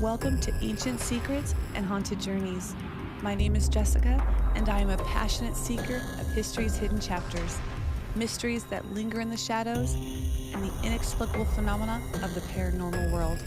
Welcome to Ancient Secrets and Haunted Journeys. My name is Jessica, and I am a passionate seeker of history's hidden chapters, mysteries that linger in the shadows, and the inexplicable phenomena of the paranormal world.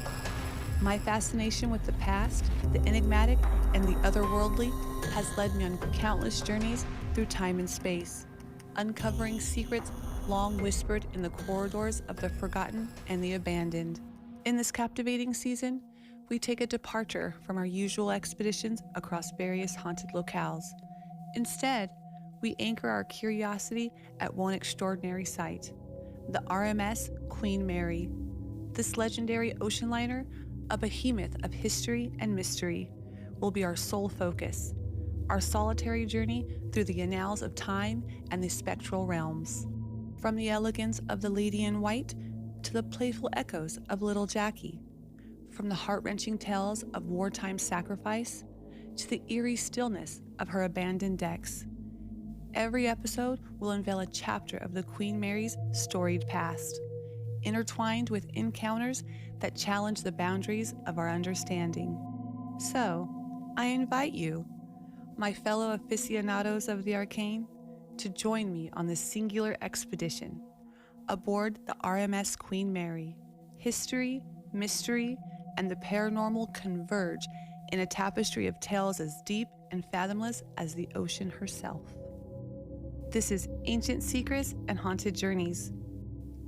My fascination with the past, the enigmatic, and the otherworldly has led me on countless journeys through time and space, uncovering secrets long whispered in the corridors of the forgotten and the abandoned. In this captivating season, we take a departure from our usual expeditions across various haunted locales. Instead, we anchor our curiosity at one extraordinary site, the RMS Queen Mary. This legendary ocean liner, a behemoth of history and mystery, will be our sole focus, our solitary journey through the annals of time and the spectral realms. From the elegance of the Lady in White to the playful echoes of Little Jackie, from the heart-wrenching tales of wartime sacrifice to the eerie stillness of her abandoned decks. Every episode will unveil a chapter of the Queen Mary's storied past, intertwined with encounters that challenge the boundaries of our understanding. So, I invite you, my fellow aficionados of the arcane, to join me on this singular expedition aboard the RMS Queen Mary. History, mystery, and the paranormal converge in a tapestry of tales as deep and fathomless as the ocean herself. This is Ancient Secrets and Haunted Journeys.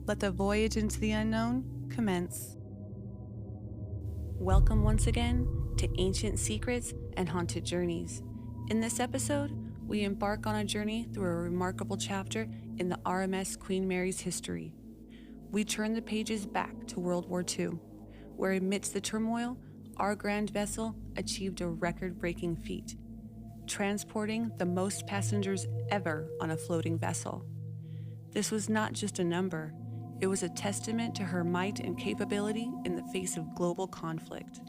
Let the voyage into the unknown commence. Welcome once again to Ancient Secrets and Haunted Journeys. In this episode, we embark on a journey through a remarkable chapter in the RMS Queen Mary's history. We turn the pages back to World War II, where amidst the turmoil, our grand vessel achieved a record-breaking feat, transporting the most passengers ever on a floating vessel. This was not just a number, it was a testament to her might and capability in the face of global conflict.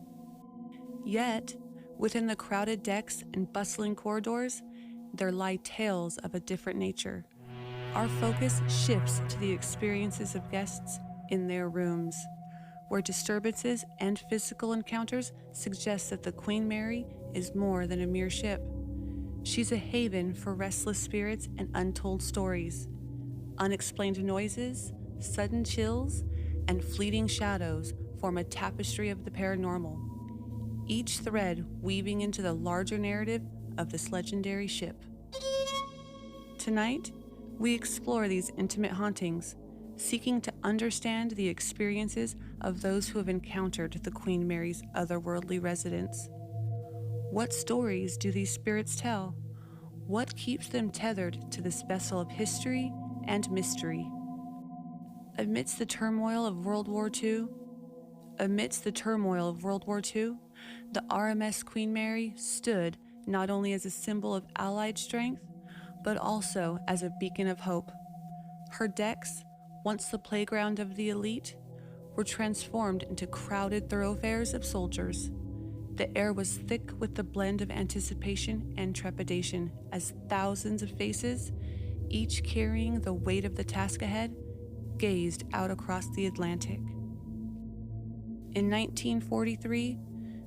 Yet, within the crowded decks and bustling corridors, there lie tales of a different nature. Our focus shifts to the experiences of guests in their rooms, where disturbances and physical encounters suggest that the Queen Mary is more than a mere ship. She's a haven for restless spirits and untold stories. Unexplained noises, sudden chills, and fleeting shadows form a tapestry of the paranormal, each thread weaving into the larger narrative of this legendary ship. Tonight, we explore these intimate hauntings, seeking to understand the experiences of those who have encountered the Queen Mary's otherworldly residence. What stories do these spirits tell? What keeps them tethered to this vessel of history and mystery? Amidst the turmoil of World War II, the RMS Queen Mary stood not only as a symbol of Allied strength, but also as a beacon of hope. Her decks, once the playground of the elite, were transformed into crowded thoroughfares of soldiers. The air was thick with the blend of anticipation and trepidation as thousands of faces, each carrying the weight of the task ahead, gazed out across the Atlantic. In 1943,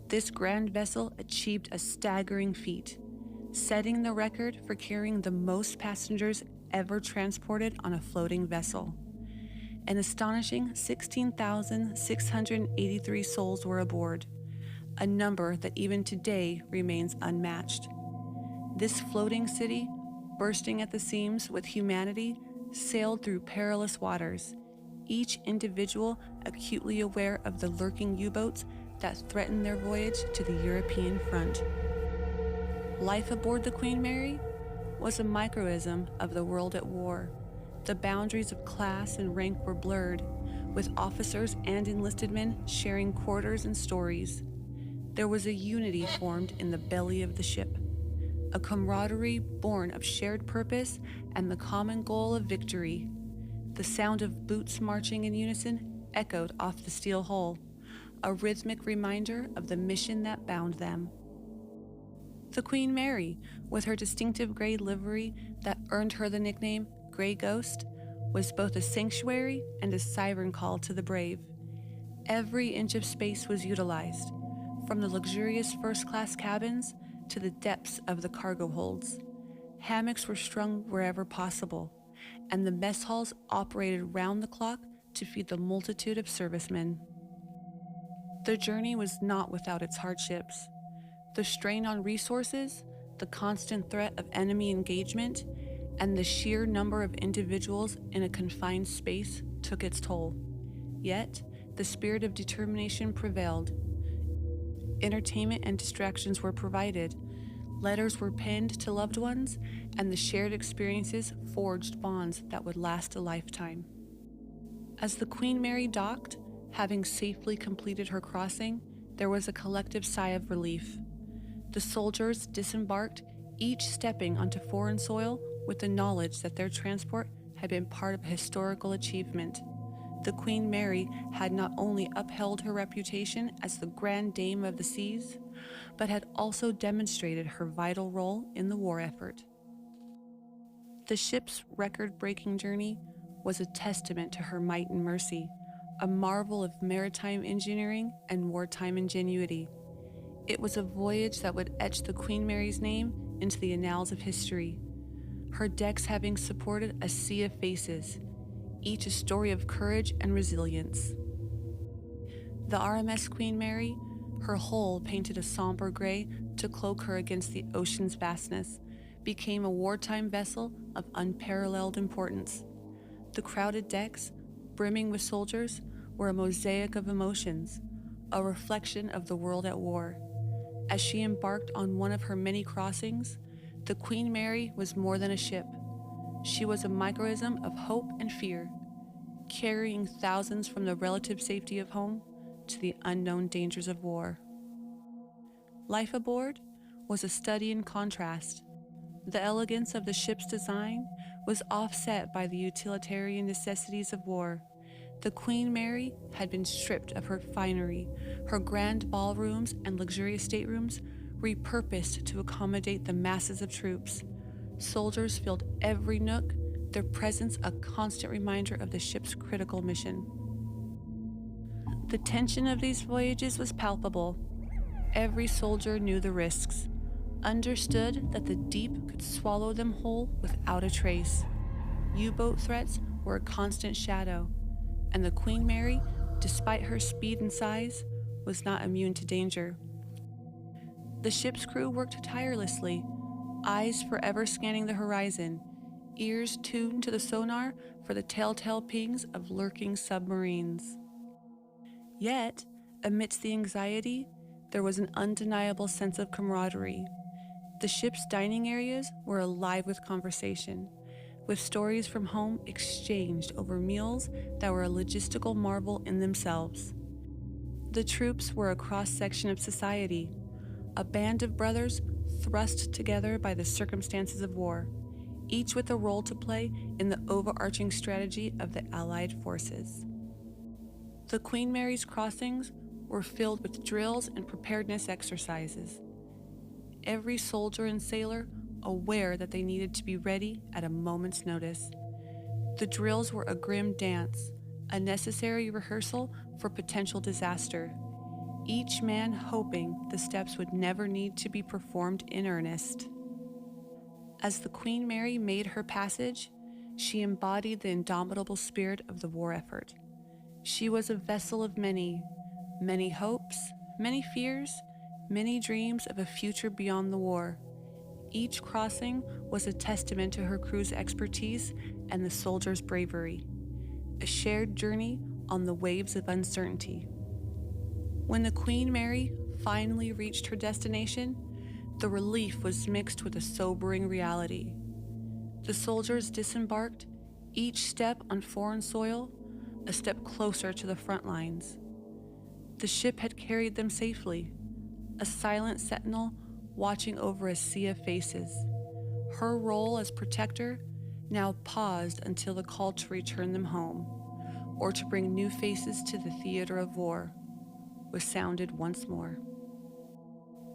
this grand vessel achieved a staggering feat, setting the record for carrying the most passengers ever transported on a floating vessel. An astonishing 16,683 souls were aboard, a number that even today remains unmatched. This floating city, bursting at the seams with humanity, sailed through perilous waters, each individual acutely aware of the lurking U-boats that threatened their voyage to the European front. Life aboard the Queen Mary was a microcosm of the world at war. The boundaries of class and rank were blurred, with officers and enlisted men sharing quarters and stories. There was a unity formed in the belly of the ship, a camaraderie born of shared purpose and the common goal of victory. The sound of boots marching in unison echoed off the steel hull, a rhythmic reminder of the mission that bound them. The Queen Mary, with her distinctive gray livery that earned her the nickname Gray Ghost, was both a sanctuary and a siren call to the brave. Every inch of space was utilized, from the luxurious first-class cabins to the depths of the cargo holds. Hammocks were strung wherever possible, and the mess halls operated round the clock to feed the multitude of servicemen. The journey was not without its hardships. The strain on resources, the constant threat of enemy engagement, and the sheer number of individuals in a confined space took its toll. Yet, the spirit of determination prevailed. Entertainment and distractions were provided, letters were penned to loved ones, and the shared experiences forged bonds that would last a lifetime. As the Queen Mary docked, having safely completed her crossing, there was a collective sigh of relief. The soldiers disembarked, each stepping onto foreign soil with the knowledge that their transport had been part of a historical achievement. The Queen Mary had not only upheld her reputation as the Grand Dame of the Seas, but had also demonstrated her vital role in the war effort. The ship's record-breaking journey was a testament to her might and mercy, a marvel of maritime engineering and wartime ingenuity. It was a voyage that would etch the Queen Mary's name into the annals of history, her decks having supported a sea of faces, each a story of courage and resilience. The RMS Queen Mary, her hull painted a somber gray to cloak her against the ocean's vastness, became a wartime vessel of unparalleled importance. The crowded decks, brimming with soldiers, were a mosaic of emotions, a reflection of the world at war. As she embarked on one of her many crossings, the Queen Mary was more than a ship. She was a microcosm of hope and fear, carrying thousands from the relative safety of home to the unknown dangers of war. Life aboard was a study in contrast. The elegance of the ship's design was offset by the utilitarian necessities of war. The Queen Mary had been stripped of her finery, her grand ballrooms and luxurious staterooms repurposed to accommodate the masses of troops. Soldiers filled every nook, their presence a constant reminder of the ship's critical mission. The tension of these voyages was palpable. Every soldier knew the risks, understood that the deep could swallow them whole without a trace. U-boat threats were a constant shadow, and the Queen Mary, despite her speed and size, was not immune to danger. The ship's crew worked tirelessly, eyes forever scanning the horizon, ears tuned to the sonar for the telltale pings of lurking submarines. Yet, amidst the anxiety, there was an undeniable sense of camaraderie. The ship's dining areas were alive with conversation, with stories from home exchanged over meals that were a logistical marvel in themselves. The troops were a cross-section of society, a band of brothers thrust together by the circumstances of war, each with a role to play in the overarching strategy of the Allied forces. The Queen Mary's crossings were filled with drills and preparedness exercises. Every soldier and sailor aware that they needed to be ready at a moment's notice. The drills were a grim dance, a necessary rehearsal for potential disaster, each man hoping the steps would never need to be performed in earnest. As the Queen Mary made her passage, she embodied the indomitable spirit of the war effort. She was a vessel of many hopes, many fears, many dreams of a future beyond the war. Each crossing was a testament to her crew's expertise and the soldiers' bravery, a shared journey on the waves of uncertainty. When the Queen Mary finally reached her destination, the relief was mixed with a sobering reality. The soldiers disembarked, each step on foreign soil, a step closer to the front lines. The ship had carried them safely, a silent sentinel watching over a sea of faces. Her role as protector now paused until the call to return them home, or to bring new faces to the theater of war, was sounded once more.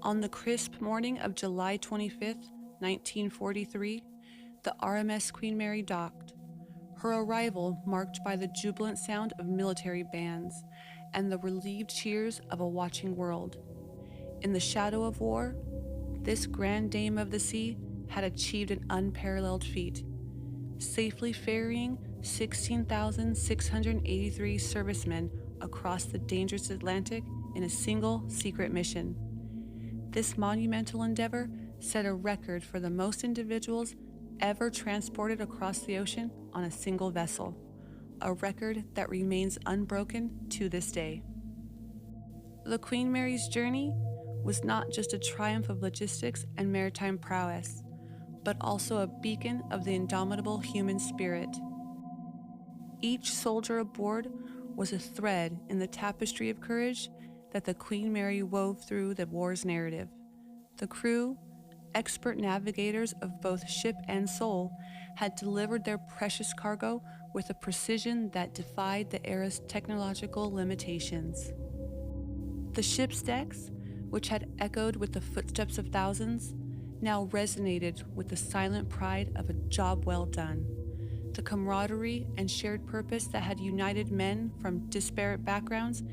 On the crisp morning of July 25th, 1943, the RMS Queen Mary docked, her arrival marked by the jubilant sound of military bands and the relieved cheers of a watching world. In the shadow of war, this grand dame of the sea had achieved an unparalleled feat, safely ferrying 16,683 servicemen across the dangerous Atlantic in a single secret mission. This monumental endeavor set a record for the most individuals ever transported across the ocean on a single vessel, a record that remains unbroken to this day. The Queen Mary's journey was not just a triumph of logistics and maritime prowess, but also a beacon of the indomitable human spirit. Each soldier aboard was a thread in the tapestry of courage that the Queen Mary wove through the war's narrative. The crew, expert navigators of both ship and soul, had delivered their precious cargo with a precision that defied the era's technological limitations. The ship's decks, which had echoed with the footsteps of thousands, now resonated with the silent pride of a job well done. The camaraderie and shared purpose that had united men from disparate backgrounds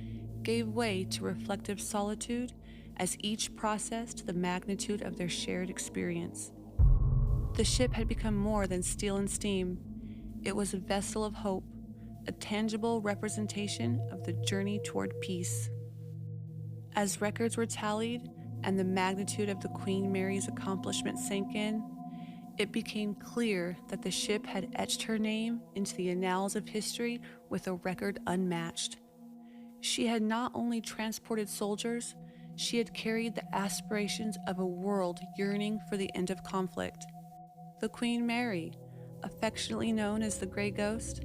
gave way to reflective solitude as each processed the magnitude of their shared experience. The ship had become more than steel and steam. It was a vessel of hope, a tangible representation of the journey toward peace. As records were tallied and the magnitude of the Queen Mary's accomplishment sank in, it became clear that the ship had etched her name into the annals of history with a record unmatched. She had not only transported soldiers, she had carried the aspirations of a world yearning for the end of conflict. The Queen Mary, affectionately known as the Grey Ghost,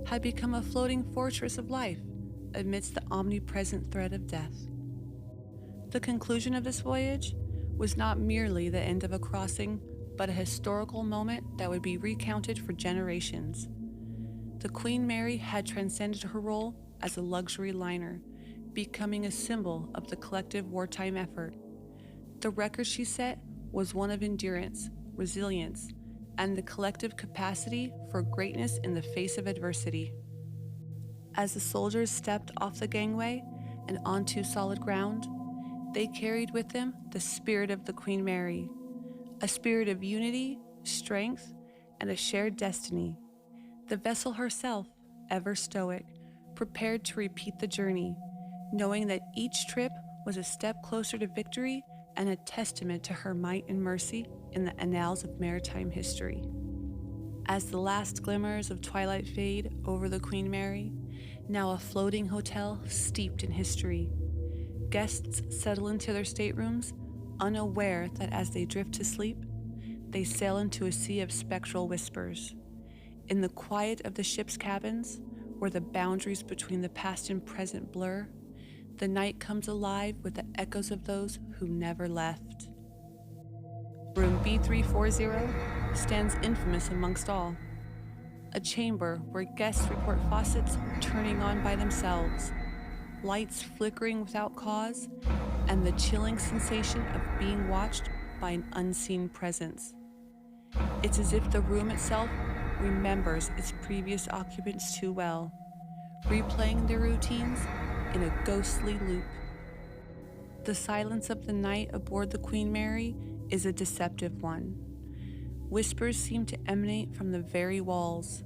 had become a floating fortress of life amidst the omnipresent threat of death. The conclusion of this voyage was not merely the end of a crossing, but a historical moment that would be recounted for generations. The Queen Mary had transcended her role as a luxury liner, becoming a symbol of the collective wartime effort. The record she set was one of endurance, resilience, and the collective capacity for greatness in the face of adversity. As the soldiers stepped off the gangway and onto solid ground, they carried with them the spirit of the Queen Mary, a spirit of unity, strength, and a shared destiny. The vessel herself, ever stoic, prepared to repeat the journey, knowing that each trip was a step closer to victory and a testament to her might and mercy in the annals of maritime history. As the last glimmers of twilight fade over the Queen Mary, now a floating hotel steeped in history, guests settle into their staterooms, unaware that as they drift to sleep, they sail into a sea of spectral whispers. In the quiet of the ship's cabins, where the boundaries between the past and present blur, the night comes alive with the echoes of those who never left. Room B340 stands infamous amongst all, a chamber where guests report faucets turning on by themselves, lights flickering without cause, and the chilling sensation of being watched by an unseen presence. It's as if the room itself remembers its previous occupants too well, replaying their routines in a ghostly loop. The silence of the night aboard the Queen Mary is a deceptive one. Whispers seem to emanate from the very walls,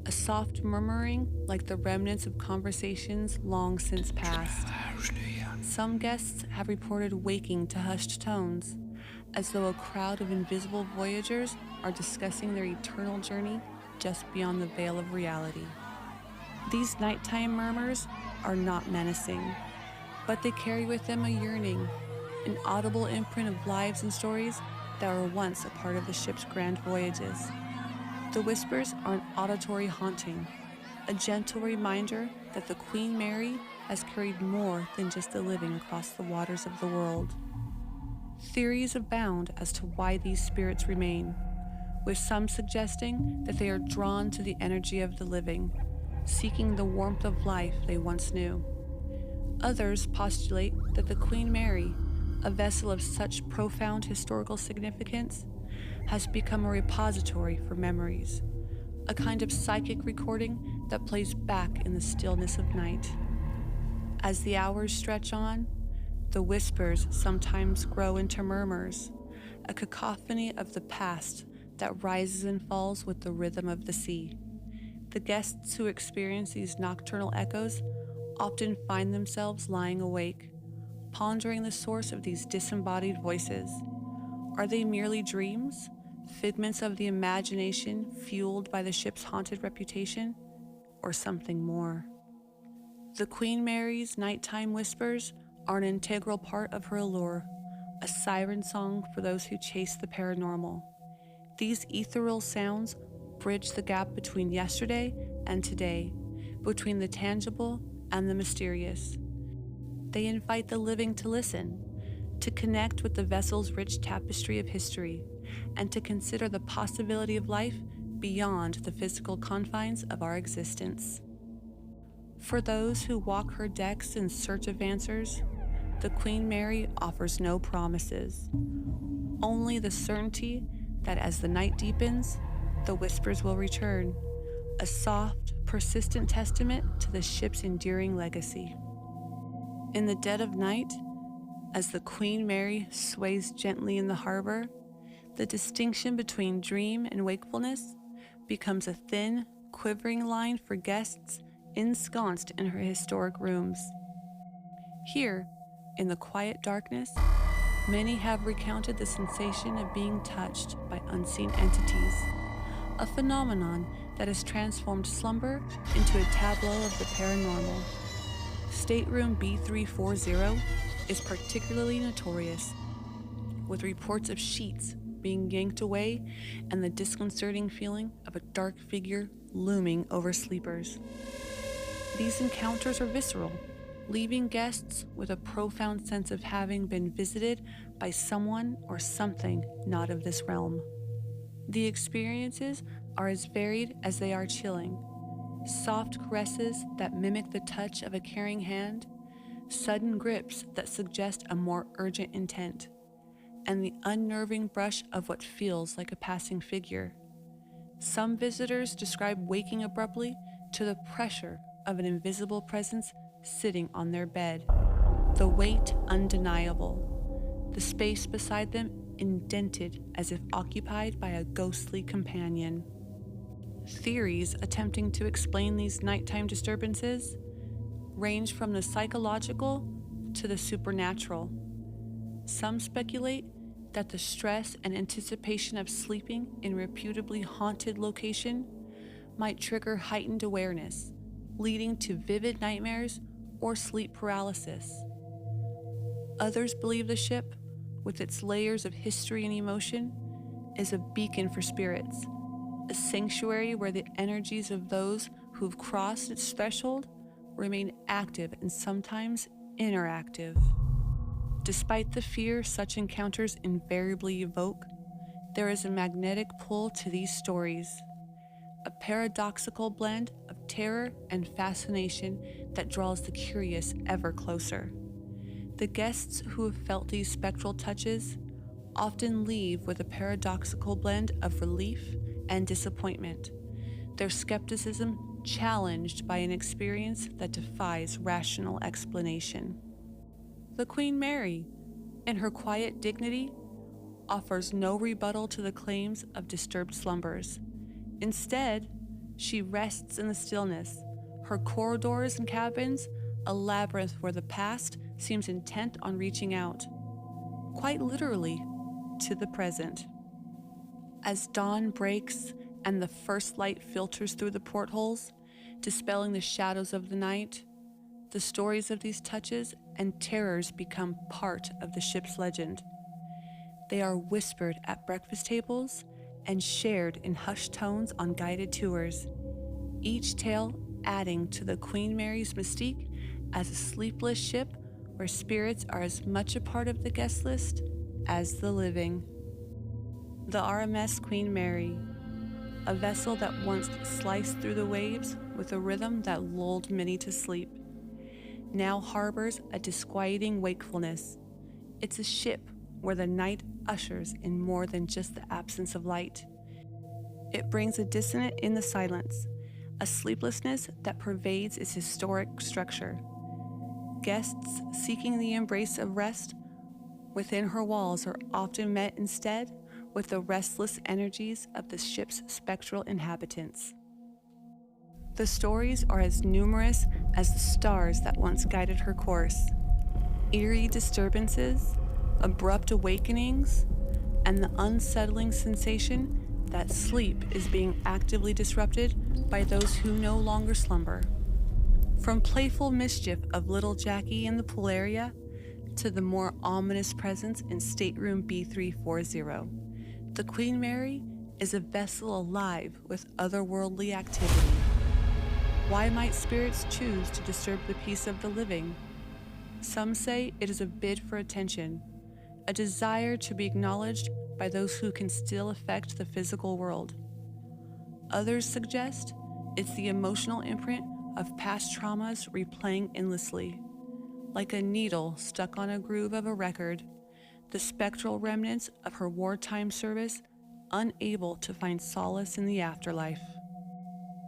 a soft murmuring like the remnants of conversations long since past. Some guests have reported waking to hushed tones, as though a crowd of invisible voyagers are discussing their eternal journey just beyond the veil of reality. These nighttime murmurs are not menacing, but they carry with them a yearning, an audible imprint of lives and stories that were once a part of the ship's grand voyages. The whispers are an auditory haunting, a gentle reminder that the Queen Mary has carried more than just the living across the waters of the world. Theories abound as to why these spirits remain, with some suggesting that they are drawn to the energy of the living, seeking the warmth of life they once knew. Others postulate that the Queen Mary, a vessel of such profound historical significance, has become a repository for memories, a kind of psychic recording that plays back in the stillness of night. As the hours stretch on, The whispers sometimes grow into murmurs, a cacophony of the past that rises and falls with the rhythm of the sea. The guests who experience these nocturnal echoes often find themselves lying awake, pondering the source of these disembodied voices. Are they merely dreams, figments of the imagination fueled by the ship's haunted reputation, or something more? The Queen Mary's nighttime whispers are an integral part of her allure, a siren song for those who chase the paranormal. These ethereal sounds bridge the gap between yesterday and today, between the tangible and the mysterious. They invite the living to listen, to connect with the vessel's rich tapestry of history, and to consider the possibility of life beyond the physical confines of our existence. For those who walk her decks in search of answers, the Queen Mary offers no promises, only the certainty that as the night deepens, the whispers will return, a soft, persistent testament to the ship's enduring legacy. In the dead of night, as the Queen Mary sways gently in the harbor, the distinction between dream and wakefulness becomes a thin, quivering line for guests ensconced in her historic rooms. Here, in the quiet darkness, many have recounted the sensation of being touched by unseen entities, a phenomenon that has transformed slumber into a tableau of the paranormal. Stateroom B340 is particularly notorious, with reports of sheets being yanked away and the disconcerting feeling of a dark figure looming over sleepers. These encounters are visceral, leaving guests with a profound sense of having been visited by someone or something not of this realm. The experiences are as varied as they are chilling. Soft caresses that mimic the touch of a caring hand, sudden grips that suggest a more urgent intent, and the unnerving brush of what feels like a passing figure. Some visitors describe waking abruptly to the pressure of an invisible presence sitting on their bed, the weight undeniable, the space beside them indented as if occupied by a ghostly companion. Theories attempting to explain these nighttime disturbances range from the psychological to the supernatural. Some speculate that the stress and anticipation of sleeping in a reputably haunted location might trigger heightened awareness, leading to vivid nightmares or sleep paralysis. Others believe the ship, with its layers of history and emotion, is a beacon for spirits, a sanctuary where the energies of those who've crossed its threshold remain active and sometimes interactive. Despite the fear such encounters invariably evoke, there is a magnetic pull to these stories, a paradoxical blend of terror and fascination that draws the curious ever closer. The guests who have felt these spectral touches often leave with a paradoxical blend of relief and disappointment, their skepticism challenged by an experience that defies rational explanation. The Queen Mary, in her quiet dignity, offers no rebuttal to the claims of disturbed slumbers. Instead, she rests in the stillness, her corridors and cabins a labyrinth where the past seems intent on reaching out, quite literally, to the present. As dawn breaks and the first light filters through the portholes, dispelling the shadows of the night, the stories of these touches and terrors become part of the ship's legend. They are whispered at breakfast tables and shared in hushed tones on guided tours, each tale adding to the Queen Mary's mystique as a sleepless ship where spirits are as much a part of the guest list as the living. The RMS Queen Mary, a vessel that once sliced through the waves with a rhythm that lulled many to sleep, now harbors a disquieting wakefulness. It's a ship where the night ushers in more than just the absence of light. It brings a dissonance in the silence, a sleeplessness that pervades its historic structure. guests seeking the embrace of rest within her walls are often met instead with the restless energies of the ship's spectral inhabitants. The stories are as numerous as the stars that once guided her course. Eerie disturbances, abrupt awakenings, and the unsettling sensation that sleep is being actively disrupted by those who no longer slumber. From playful mischief of little Jackie in the pool area to the more ominous presence in stateroom B340, the Queen Mary is a vessel alive with otherworldly activity. Why might spirits choose to disturb the peace of the living? Some say it is a bid for attention, a desire to be acknowledged by those who can still affect the physical world. Others suggest it's the emotional imprint of past traumas replaying endlessly. Like a needle stuck on a groove of a record, the spectral remnants of her wartime service unable to find solace in the afterlife.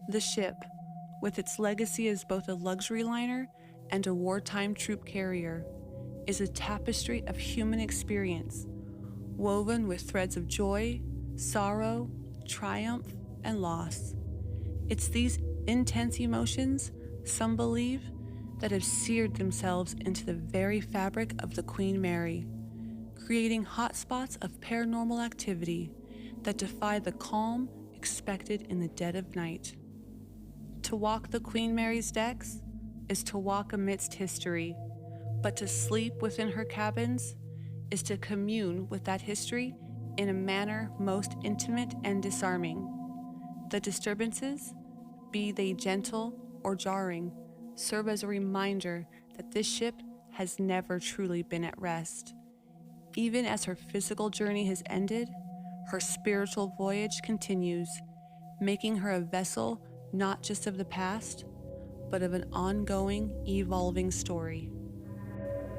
The ship, with its legacy as both a luxury liner and a wartime troop carrier, is a tapestry of human experience, woven with threads of joy, sorrow, triumph, and loss. It's these intense emotions, some believe, that have seared themselves into the very fabric of the Queen Mary, creating hotspots of paranormal activity that defy the calm expected in the dead of night. To walk the Queen Mary's decks is to walk amidst history, but to sleep within her cabins is to commune with that history in a manner most intimate and disarming. The disturbances, be they gentle or jarring, serve as a reminder that this ship has never truly been at rest. Even as her physical journey has ended, her spiritual voyage continues, making her a vessel not just of the past, but of an ongoing, evolving story.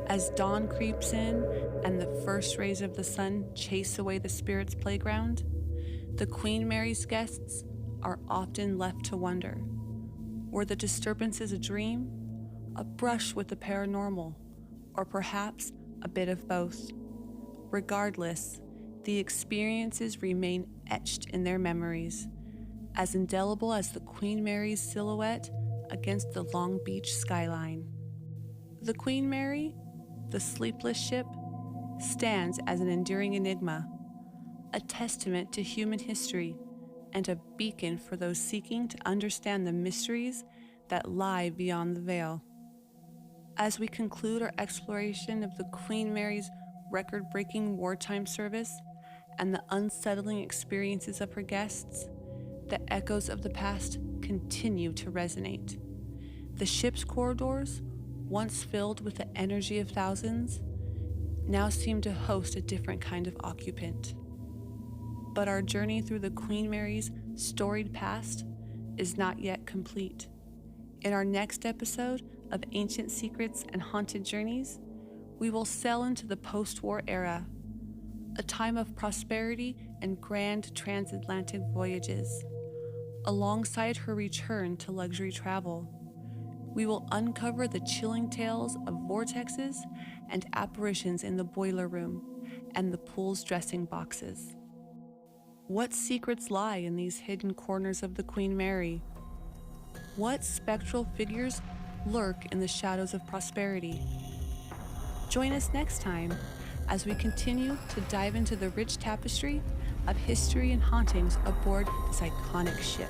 As dawn creeps in and the first rays of the sun chase away the spirit's playground, the Queen Mary's guests are often left to wonder. Were the disturbances a dream, a brush with the paranormal, or perhaps a bit of both? Regardless, the experiences remain etched in their memories, as indelible as the Queen Mary's silhouette against the Long Beach skyline. The Queen Mary, the Sleepless Ship, stands as an enduring enigma, a testament to human history and a beacon for those seeking to understand the mysteries that lie beyond the veil. As we conclude our exploration of the Queen Mary's record-breaking wartime service and the unsettling experiences of her guests, the echoes of the past continue to resonate. The ship's corridors, once filled with the energy of thousands, now seem to host a different kind of occupant. But our journey through the Queen Mary's storied past is not yet complete. In our next episode of Ancient Secrets and Haunted Journeys, we will sail into the post-war era, a time of prosperity and grand transatlantic voyages. Alongside her return to luxury travel, we will uncover the chilling tales of vortexes and apparitions in the boiler room and the pool's dressing boxes. What secrets lie in these hidden corners of the Queen Mary? What spectral figures lurk in the shadows of prosperity? Join us next time as we continue to dive into the rich tapestry of history and hauntings aboard this iconic ship.